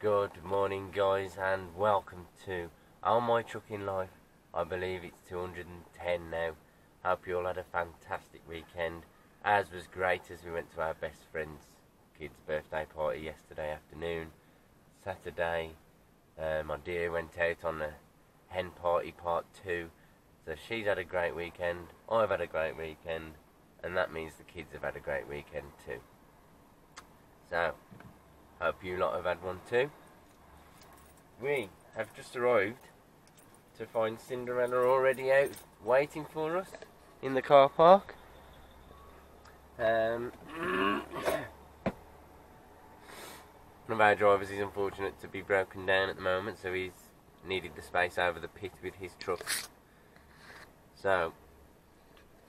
Good morning guys, and welcome to All My Trucking Life. I believe it's 210 now. Hope you all had a fantastic weekend. Ours was great as we went to our best friend's kid's birthday party yesterday afternoon. Saturday, my dear went out on the hen party part 2. So she's had a great weekend, I've had a great weekend, and that means the kids have had a great weekend too. So, hope you lot have had one too. We have just arrived to find Cinderella already out waiting for us in the car park. One of our drivers is unfortunate to be broken down at the moment, so he's needed the space over the pit with his truck. So,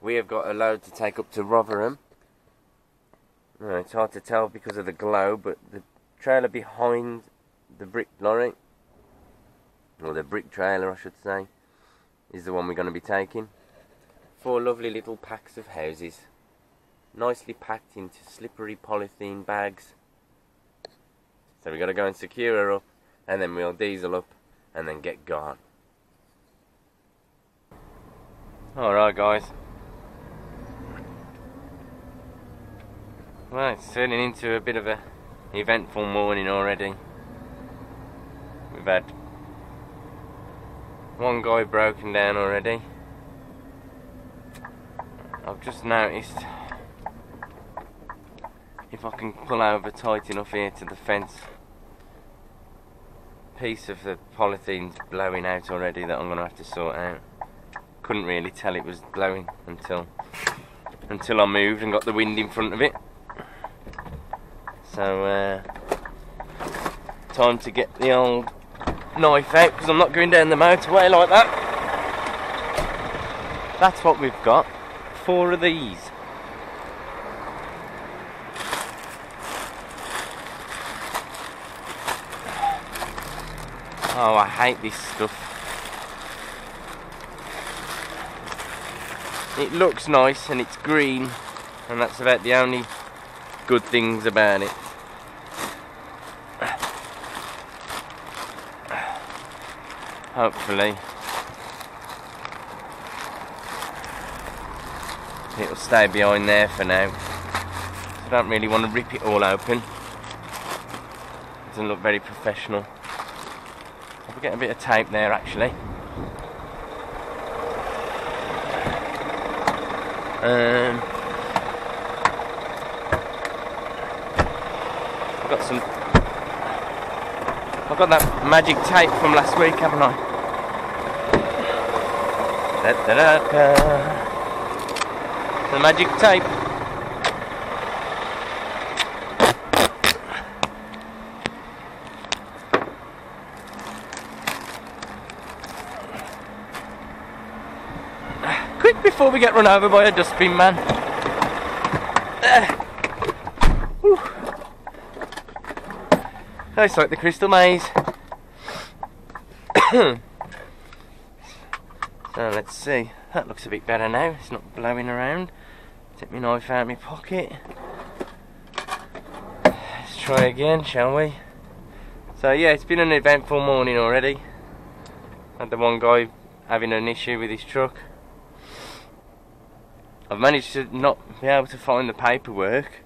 we have got a load to take up to Rotherham. It's hard to tell because of the glow, but the trailer behind the brick lorry, or the brick trailer I should say, is the one we're going to be taking. 4 lovely little packs of houses, nicely packed into slippery polythene bags. So we've got to go and secure her up, and then we'll diesel up, and then get gone. Alright guys. Well, it's turning into a bit of an eventful morning already. We've had one guy broken down already. I've just noticed, if I can pull over tight enough here to the fence, a piece of the polythene's blowing out already that I'm going to have to sort out. Couldn't really tell it was blowing until I moved and got the wind in front of it. So, time to get the old knife out, because I'm not going down the motorway like that. That's what we've got. 4 of these. Oh, I hate this stuff. It looks nice and it's green, and that's about the only good things about it. Hopefully it'll stay behind there for now. I don't really want to rip it all open. It doesn't look very professional. I'll get a bit of tape there actually. I've got that magic tape from last week, haven't I? Da, da, da, da. The magic tape. Quick before we get run over by a dustbin man. It's like the Crystal Maze. So let's see. That looks a bit better now. It's not blowing around. Take my knife out of my pocket. Let's try again, shall we? So yeah, it's been an eventful morning already. Had the one guy having an issue with his truck. I've managed to not be able to find the paperwork.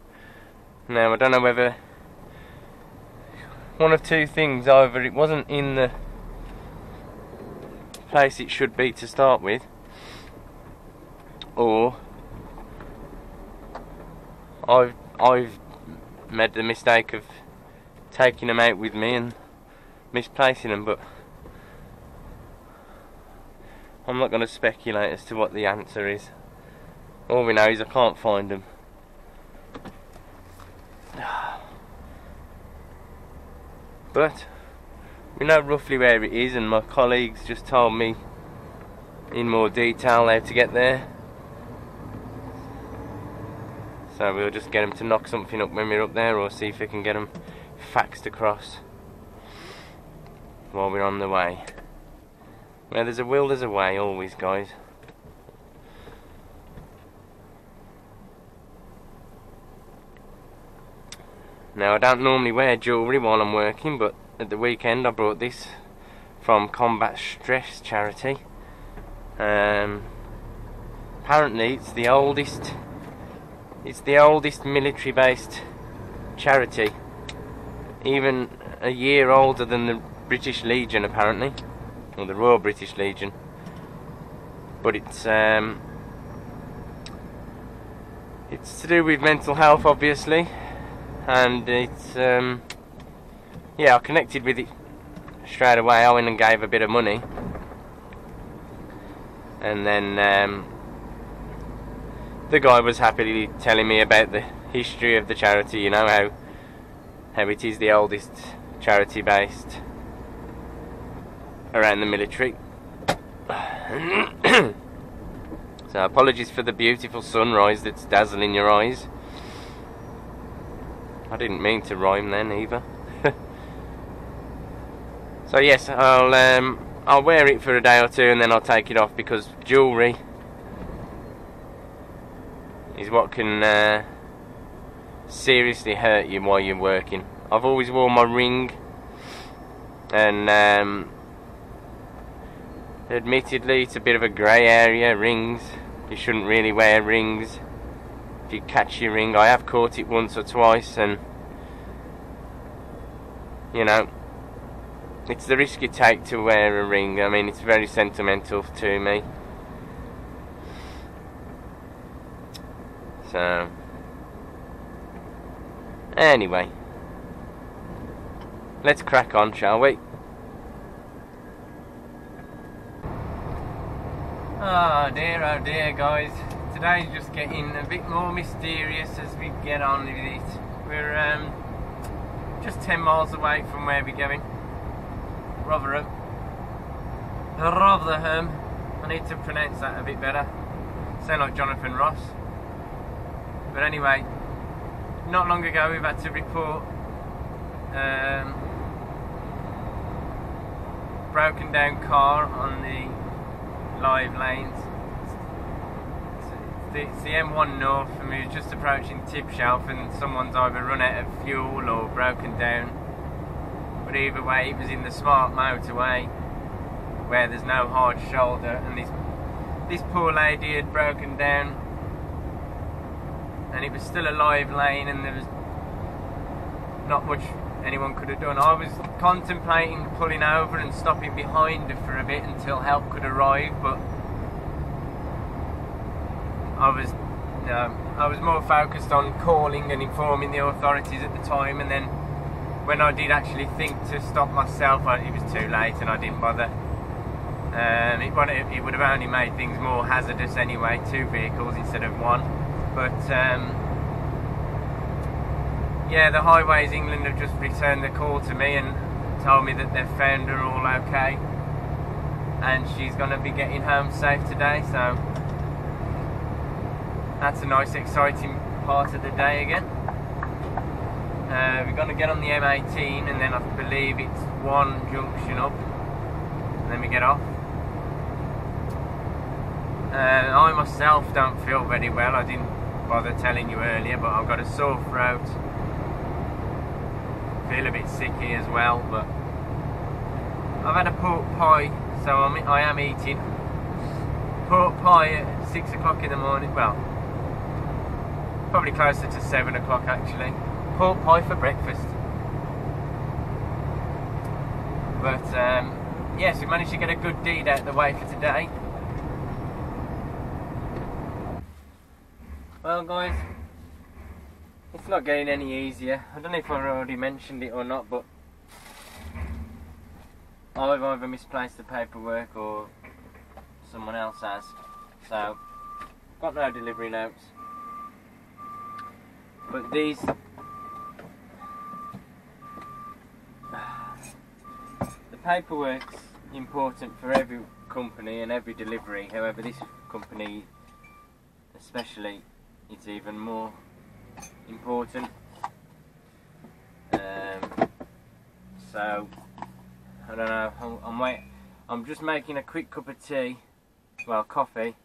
Now I don't know whether one of 2 things: either it wasn't in the place it should be to start with, or I've made the mistake of taking them out with me and misplacing them, but I'm not going to speculate as to what the answer is. All we know is I can't find them. But we know roughly where it is, and my colleagues just told me in more detail how to get there. So we'll just get them to knock something up when we're up there, or see if we can get them faxed across while we're on the way. Where there's a will, there's a way, always, guys. Now I don't normally wear jewellery while I'm working, but at the weekend. I brought this from Combat Stress charity. Apparently it's the oldest military-based charity, even a year older than the British Legion apparently, or the Royal British Legion. But it's to do with mental health, obviously, and it's yeah, I connected with it straight away. I went and gave a bit of money, and then the guy was happily telling me about the history of the charity, you know, how it is the oldest charity based around the military. So apologies for the beautiful sunrise that's dazzling your eyes. I didn't mean to rhyme then either. So yes, I'll wear it for a day or two and then I'll take it off, because jewellery is what can seriously hurt you while you're working. I've always worn my ring, and admittedly it's a bit of a grey area, rings. You shouldn't really wear rings if you catch your ring. I have caught it once or twice, and you know, it's the risk you take to wear a ring. I mean, it's very sentimental to me. So anyway, let's crack on, shall we? Oh dear guys, today's just getting a bit more mysterious as we get on with it. We're just 10 miles away from where we're going. Rotherham. I need to pronounce that a bit better. Sound like Jonathan Ross. But anyway, not long ago we've had to report broken down car on the live lanes. It's the M1 North, and we were just approaching Tip Shelf, and someone's either run out of fuel or broken down. But either way, it was in the smart motorway where there's no hard shoulder, and this poor lady had broken down, and it was still a live lane, and there was not much anyone could have done. I was contemplating pulling over and stopping behind her for a bit until help could arrive, but I was more focused on calling and informing the authorities at the time, and then when I did actually think to stop myself, it was too late and I didn't bother. It would have only made things more hazardous anyway, 2 vehicles instead of 1. But yeah, the Highways England have just returned the call to me and told me that they've found her all okay, and she's going to be getting home safe today, so that's a nice exciting part of the day again. We're going to get on the M18, and then I believe it's 1 junction up, and then we get off. I myself don't feel very well. I didn't bother telling you earlier, but I've got a sore throat. Feel a bit sicky as well, but I've had a pork pie, so I am eating pork pie at 6 o'clock in the morning. Well, probably closer to 7 o'clock actually. Pork pie for breakfast. But yes, we managed to get a good deed out the way for today. Well guys, it's not getting any easier. I don't know if I already mentioned it or not, but I've either misplaced the paperwork or someone else has. So, got no delivery notes. But the paperwork's important for every company and every delivery. However, this company especially, it's even more important. So I don't know. I'm just making a quick cup of tea, well, coffee,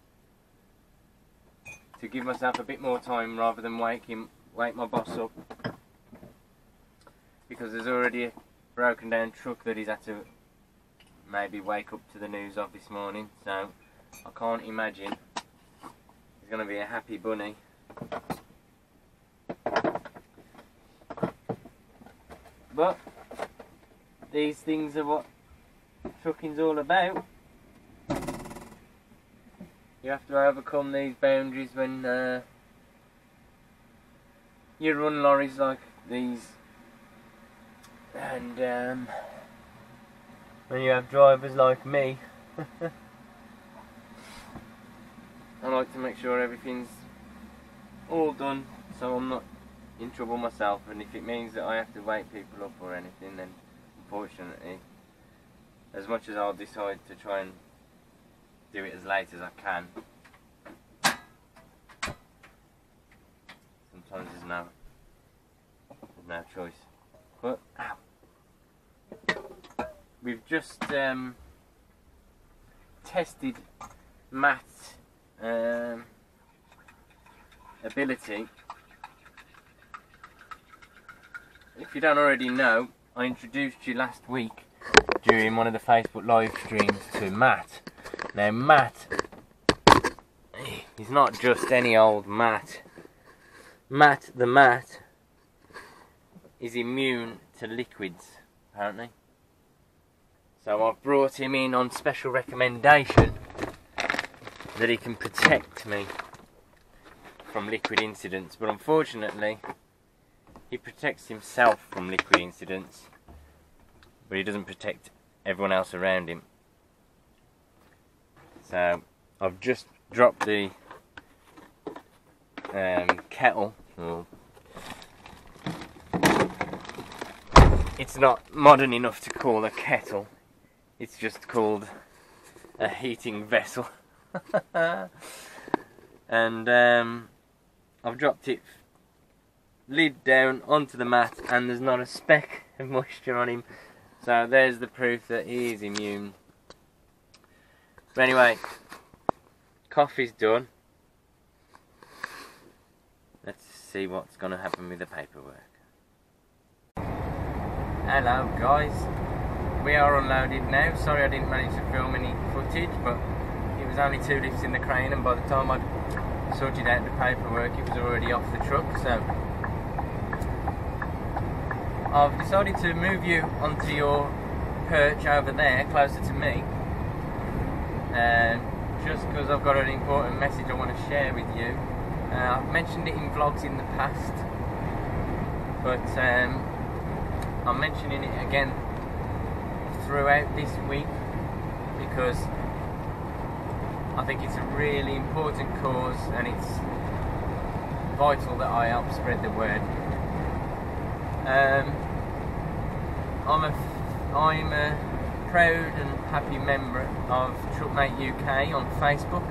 to give myself a bit more time rather than wake my boss up, because there's already broken down truck that he's had to maybe wake up to the news of this morning, so I can't imagine he's going to be a happy bunny. But these things are what trucking's all about. You have to overcome these boundaries when you run lorries like these, and when you have drivers like me. I like to make sure everything's all done so I'm not in trouble myself, and if it means that I have to wake people up or anything, then unfortunately, as much as I'll decide to try and do it as late as I can, sometimes there's no choice. But we've just tested Matt's ability. If you don't already know, I introduced you last week during one of the Facebook live streams to Matt. Now Matt, he's not just any old Matt. Matt the Matt is immune to liquids, apparently. So I've brought him in on special recommendation that he can protect me from liquid incidents, but unfortunately he protects himself from liquid incidents, but he doesn't protect everyone else around him. So I've just dropped the kettle. It's not modern enough to call a kettle, it's just called a heating vessel. And I've dropped it lid down onto the mat, and there's not a speck of moisture on him, so there's the proof that he is immune. But anyway, coffee's done. Let's see what's going to happen with the paperwork. Hello guys, we are unloaded now. Sorry I didn't manage to film any footage, but it was only 2 lifts in the crane, and by the time I'd sorted out the paperwork it was already off the truck. So I've decided to move you onto your perch over there, closer to me, just because I've got an important message I want to share with you. I've mentioned it in vlogs in the past, but I'm mentioning it again throughout this week because I think it's a really important cause, and it's vital that I help spread the word. I'm a proud and happy member of Truckmate UK on Facebook.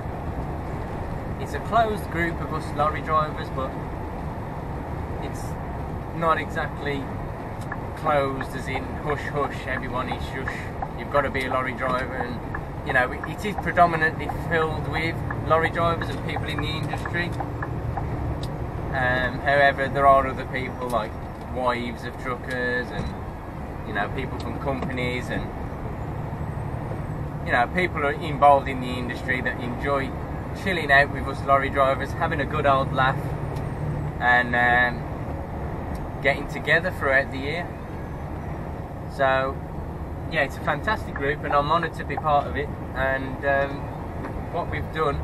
It's a closed group of us lorry drivers, but it's not exactly closed as in hush hush, everyone is shush, you've got to be a lorry driver, and you know, it is predominantly filled with lorry drivers and people in the industry. However, there are other people like wives of truckers, and you know, people from companies, and you know, people are involved in the industry that enjoy chilling out with us lorry drivers, having a good old laugh, and getting together throughout the year. So yeah, it's a fantastic group, and I'm honoured to be part of it. And what we've done,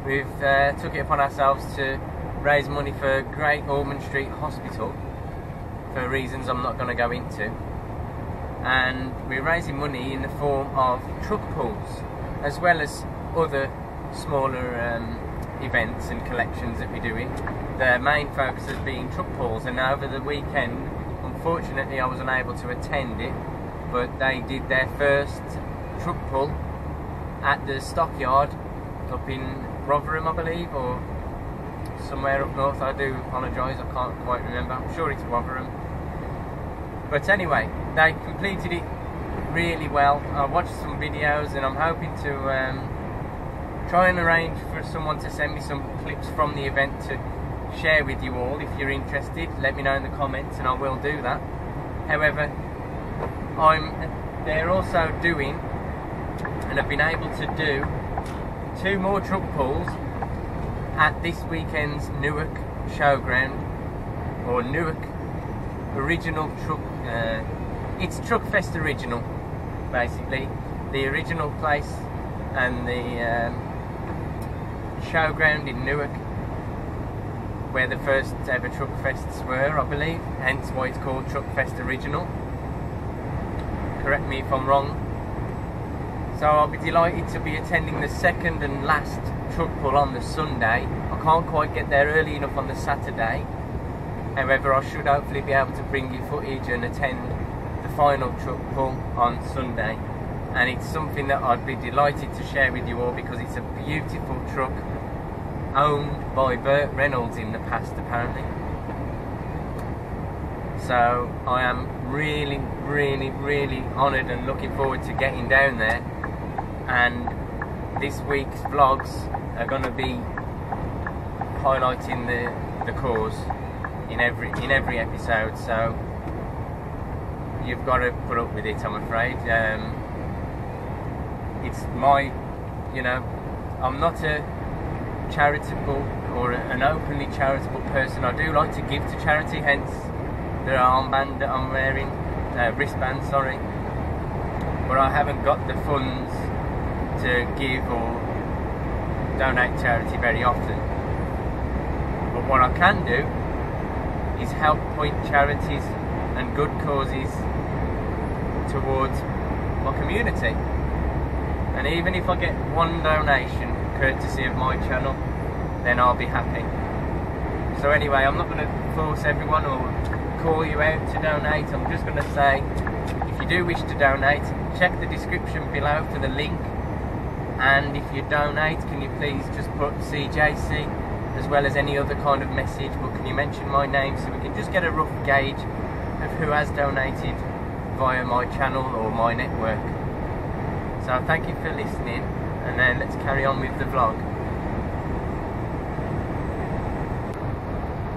we've took it upon ourselves to raise money for Great Ormond Street Hospital for reasons I'm not going to go into, and we're raising money in the form of truck pulls, as well as other smaller events and collections that we're doing. The main focus has been truck pulls, and over the weekend, unfortunately I was unable to attend it, but they did their first truck pull at the stockyard up in Rotherham, I believe, or somewhere up north. I do apologise, I can't quite remember. I'm sure it's Rotherham. But anyway, they completed it really well. I watched some videos, and I'm hoping to try and arrange for someone to send me some clips from the event to share with you all. If you're interested, let me know in the comments and I will do that. However, they're also doing, and have been able to do, 2 more truck pulls at this weekend's Newark showground, or Newark original truck. It's Truckfest Original, basically, the original place, and the showground in Newark, where the first ever Truckfests were, I believe. Hence why it's called Truckfest Original. Correct me if I'm wrong. So I'll be delighted to be attending the second and last truck pull on the Sunday. I can't quite get there early enough on the Saturday. However, I should hopefully be able to bring you footage and attend the final truck pull on Sunday. And it's something that I'd be delighted to share with you all, because it's a beautiful truck owned by Burt Reynolds in the past, apparently. So I am really, really, really honoured and looking forward to getting down there. And this week's vlogs are going to be highlighting the cause in every episode. So you've got to put up with it, I'm afraid. It's my, I'm not a charitable or an openly charitable person. I do like to give to charity, hence the armband that I'm wearing, wristband, sorry. But I haven't got the funds to give or donate charity very often. But what I can do is help point charities and good causes towards my community. And even if I get one donation courtesy of my channel, then I'll be happy. So anyway, I'm not going to force everyone or call you out to donate. I'm just going to say, if you do wish to donate, check the description below for the link. And if you donate, can you please just put CJC as well as any other kind of message, but can you mention my name so we can just get a rough gauge of who has donated via my channel or my network. So thank you for listening, and then let's carry on with the vlog.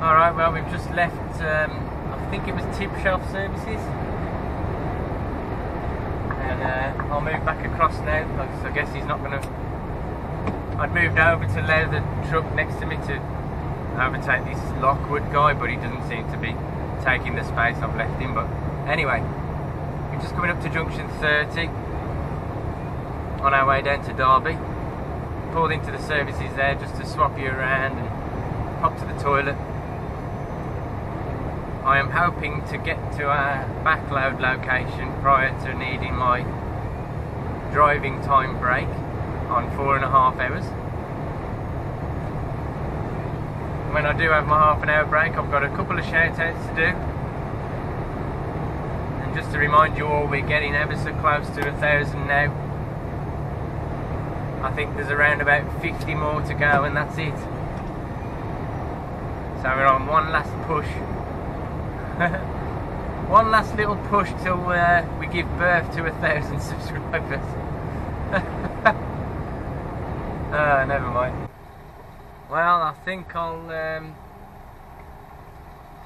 Alright, well, we've just left, I think it was Tip Shelf Services, and I'll move back across now, because I guess he's not going to... I'd moved over to allow the truck next to me to overtake this Lockwood guy, but he doesn't seem to be taking the space I've left him. But anyway, we're just coming up to junction 30 on our way down to Derby. Pulled into the services there just to swap you around and pop to the toilet. I am hoping to get to our backload location prior to needing my driving time break on 4.5 hours. When I do have my half-an-hour break, I've got a couple of shout-outs to do. And just to remind you all, we're getting ever so close to 1,000 now. I think there's around about 50 more to go, and that's it. So we're on one last push. One last little push till we give birth to 1,000 subscribers. Never mind. Well, I think I'll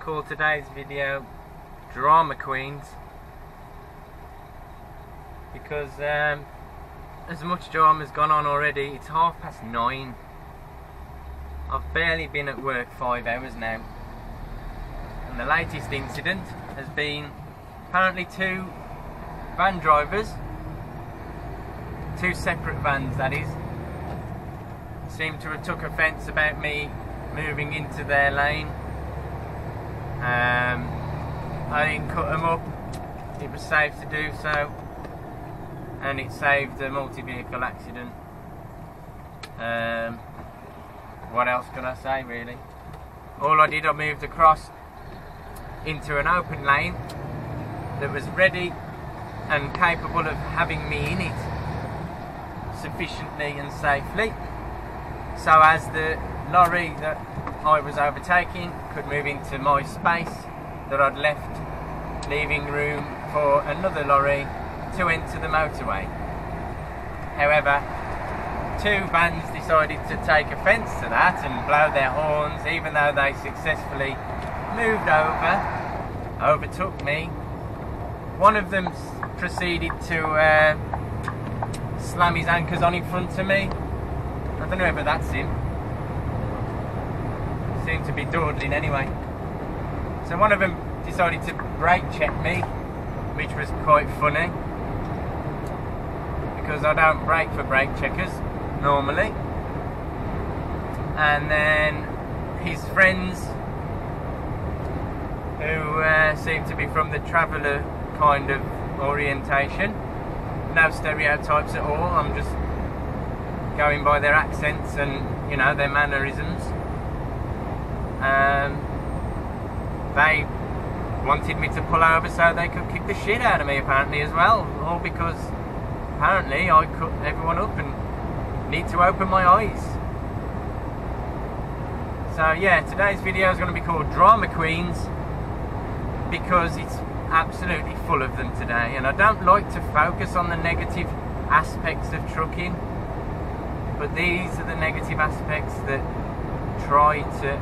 call today's video Drama Queens, because as much drama's gone on already. It's 9:30. I've barely been at work 5 hours now, and the latest incident has been apparently 2 van drivers, 2 separate vans that is, seem to have took offence about me moving into their lane. I didn't cut them up, it was safe to do so, and it saved a multi-vehicle accident. What else can I say, really? All I did, I moved across into an open lane that was ready and capable of having me in it sufficiently and safely, so as the lorry that I was overtaking could move into my space that I'd left, leaving room for another lorry to enter the motorway. However, 2 vans decided to take offence to that and blow their horns, even though they successfully moved over, overtook me. One of them proceeded to slam his anchors on in front of me. I don't know whether that's him. Seemed to be dawdling anyway. So one of them decided to brake check me, which was quite funny, because I don't brake for brake checkers normally. And then his friends, who seem to be from the traveller kind of orientation, no stereotypes at all, I'm just going by their accents and, you know, their mannerisms. They wanted me to pull over so they could kick the shit out of me apparently as well, all because apparently I cut everyone up and need to open my eyes. So yeah, today's video is going to be called Drama Queens, because it's absolutely full of them today, and I don't like to focus on the negative aspects of trucking, but these are the negative aspects that try to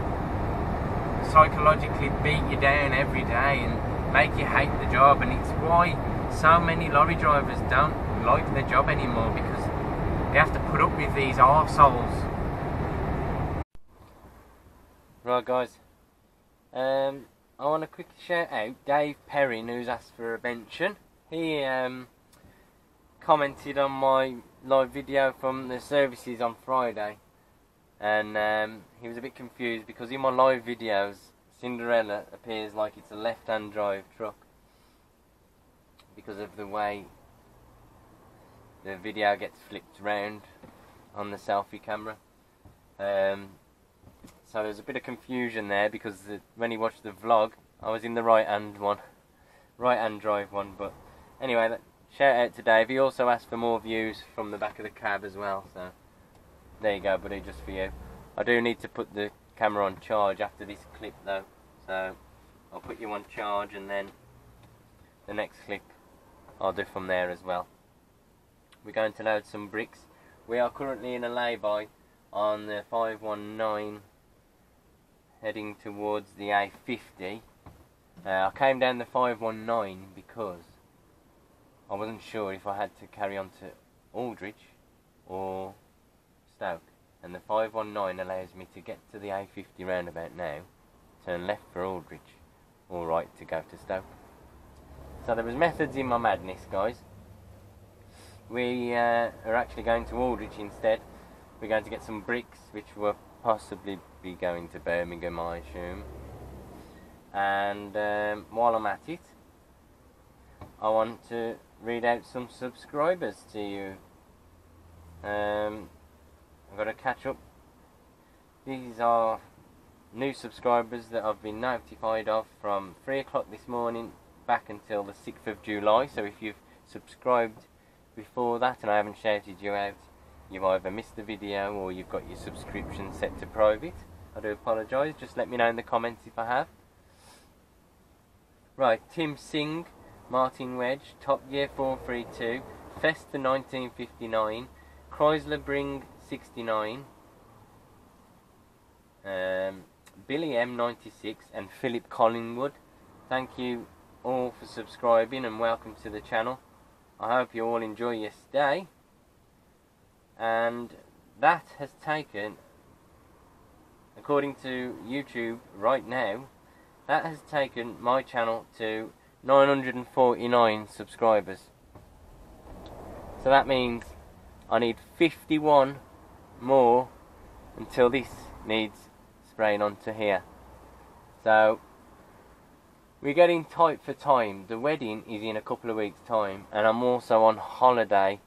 psychologically beat you down every day and make you hate the job. And it's why so many lorry drivers don't like their job anymore, because they have to put up with these arseholes. Right guys, I want to quickly shout out Dave Perrin, who's asked for a mention. He commented on my live video from the services on Friday, and he was a bit confused because in my live videos Cinderella appears like it's a left-hand drive truck because of the way the video gets flipped round on the selfie camera. So there's a bit of confusion there, because when he watched the vlog I was in the right-hand drive one. But anyway, shout out to Dave. He also asked for more views from the back of the cab as well, so there you go buddy, just for you. I do need to put the camera on charge after this clip though, so I'll put you on charge and then the next clip I'll do from there as well. We're going to load some bricks. We are currently in a lay-by on the 519 heading towards the A50. I came down the 519 because I wasn't sure if I had to carry on to Aldrich or Stoke, and the 519 allows me to get to the A50 roundabout now, turn left for Aldrich, or right to go to Stoke. So there was methods in my madness, guys. We are actually going to Aldrich instead. We're going to get some bricks, which will possibly be going to Birmingham, I assume. And while I'm at it, I want to read out some subscribers to you. I've got to catch up. These are new subscribers that I've been notified of from 3 o'clock this morning back until the 6th of July. So if you've subscribed before that and I haven't shouted you out, you've either missed the video or you've got your subscription set to private. I do apologise, just let me know in the comments if I have. Right, Tim Singh, Martin Wedge, Top Gear 432, Festa 1959, Chrysler Bring 69, Billy M96 and Philip Collingwood. Thank you all for subscribing and welcome to the channel. I hope you all enjoy your stay. And that has taken, according to YouTube right now, that has taken my channel to 949 subscribers. So that means I need 51 more until this needs spraying onto here. So we're getting tight for time. The wedding is in a couple of weeks' time, and I'm also on holiday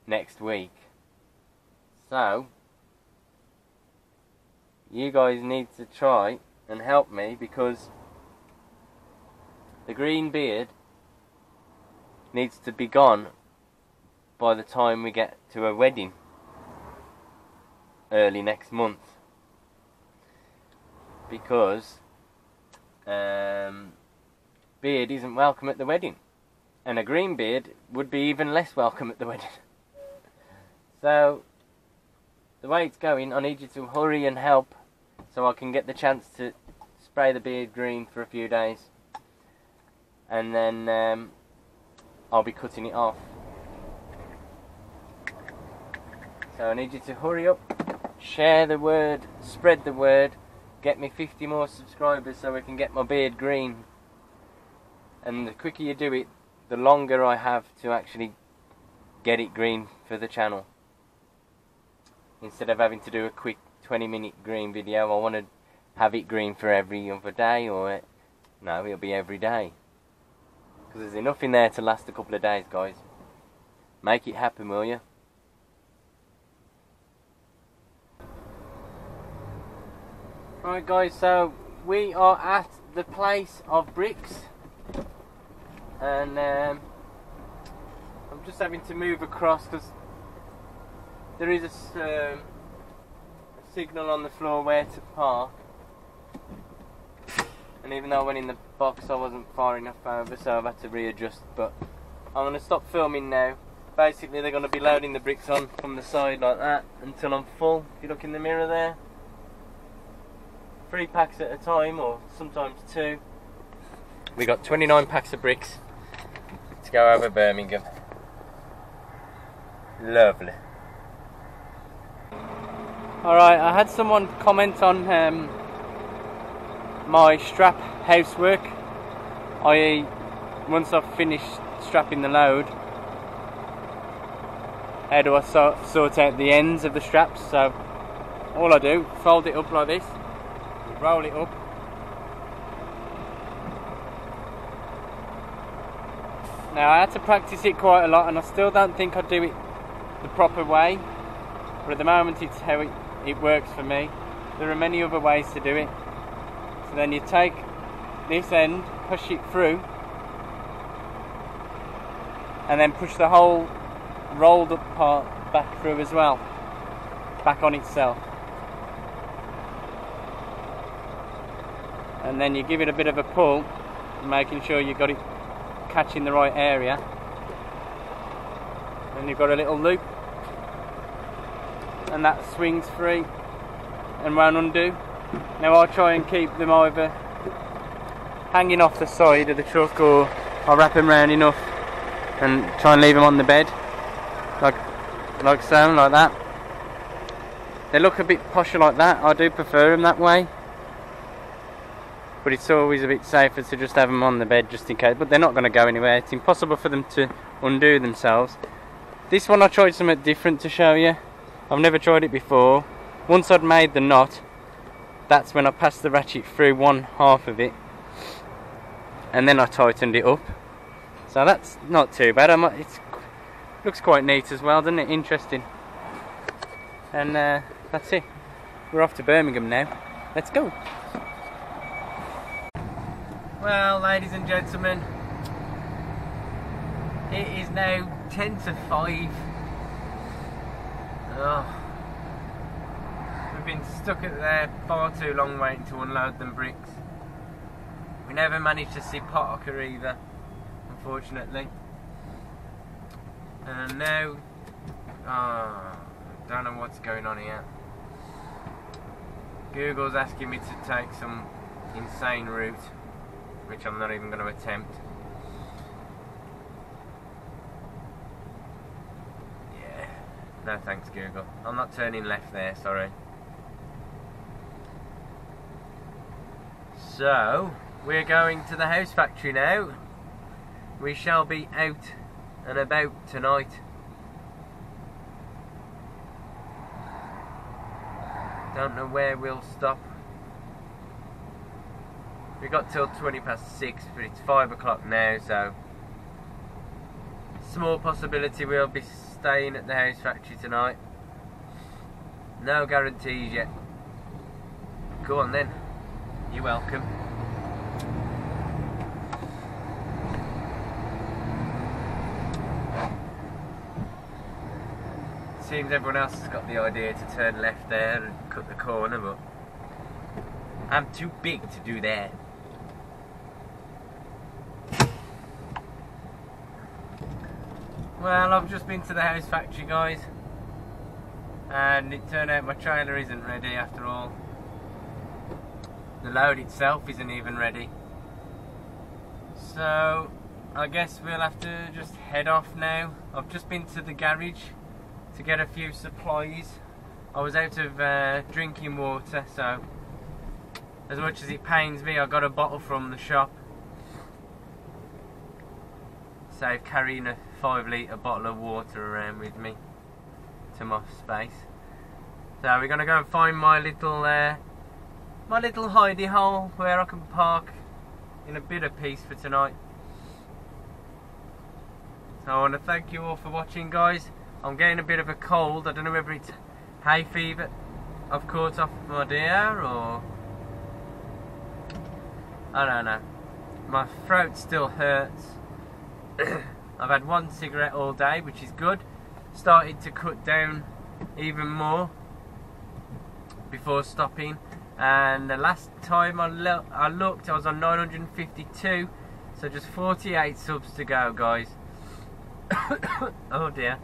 next week. So you guys need to try and help me, because the green beard needs to be gone by the time we get to a wedding early next month, because beard isn't welcome at the wedding, and a green beard would be even less welcome at the wedding. So the way it's going, I need you to hurry and help so I can get the chance to spray the beard green for a few days. and then I'll be cutting it off. So I need you to hurry up, share the word, spread the word, get me 50 more subscribers so we can get my beard green. And the quicker you do it, the longer I have to actually get it green for the channel. Instead of having to do a quick 20-minute green video, I want to have it green for every other day, or no, it'll be every day. Because there's enough in there to last a couple of days, guys. Make it happen, will you? Right guys, so we are at the place of bricks, and I'm just having to move across because there is a signal on the floor where to park, and even though I went in the box I wasn't far enough over, so I've had to readjust. But I'm going to stop filming now. Basically they're going to be loading the bricks on from the side like that until I'm full. If you look in the mirror there, 3 packs at a time, or sometimes 2. We got 29 packs of bricks to go over Birmingham. Lovely. Alright, I had someone comment on my strap housework, i.e. once I've finished strapping the load, how do I sort out the ends of the straps. So all I do, fold it up like this, roll it up, now I had to practice it quite a lot and I still don't think I do it the proper way, but at the moment it's how it works for me. There are many other ways to do it. So then you take this end, push it through, and then push the whole rolled up part back through as well, back on itself. And then you give it a bit of a pull, making sure you got it catching the right area. Then you've got a little loop, and that swings free and won't undo. Now I'll try and keep them either hanging off the side of the truck, or I'll wrap them round enough and try and leave them on the bed, like so, like that. They look a bit posher like that. I do prefer them that way, but it's always a bit safer to just have them on the bed just in case. But they're not going to go anywhere. It's impossible for them to undo themselves. This one I tried something different to show you. I've never tried it before. Once I'd made the knot, that's when I passed the ratchet through one half of it, and then I tightened it up. So that's not too bad. It looks quite neat as well, doesn't it? Interesting. And that's it. We're off to Birmingham now. Let's go. Well, ladies and gentlemen, it is now 10 to 5. Oh. We've been stuck at there far too long waiting to unload them bricks. We never managed to see Parker either, unfortunately. And now, don't know what's going on here. Google's asking me to take some insane route, which I'm not even going to attempt. Yeah, no thanks Google. I'm not turning left there, sorry. So, we're going to the house factory now. We shall be out and about tonight. Don't know where we'll stop. We got till 6:20, but it's 5 o'clock now, so small possibility we'll be staying at the house factory tonight. No guarantees yet. Go on then. You're welcome. Seems everyone else has got the idea to turn left there and cut the corner, but I'm too big to do that. Well, I've just been to the house factory, guys, and it turned out my trailer isn't ready after all. The load itself isn't even ready. So I guess we'll have to just head off now. I've just been to the garage to get a few supplies. I was out of drinking water, so as much as it pains me, I got a bottle from the shop. Save carrying a 5-litre bottle of water around with me to my space. So we're gonna go and find my little hidey hole where I can park in a bit of peace for tonight. So I want to thank you all for watching, guys. I'm getting a bit of a cold. I don't know whether it's hay fever I've caught off my deer or I don't know. My throat still hurts. I've had one cigarette all day, which is good. Started to cut down even more before stopping. And the last time I looked, I was on 952. So just 48 subs to go, guys. Oh dear.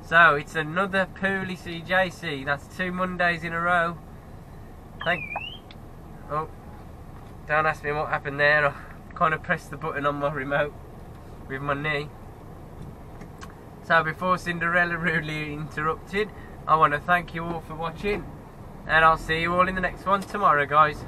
So it's another poorly CJC. That's 2 Mondays in a row. Oh, don't ask me what happened there. I kind of pressed the button on my remote with my knee. So before Cinderella rudely interrupted, I want to thank you all for watching, and I'll see you all in the next one tomorrow, guys.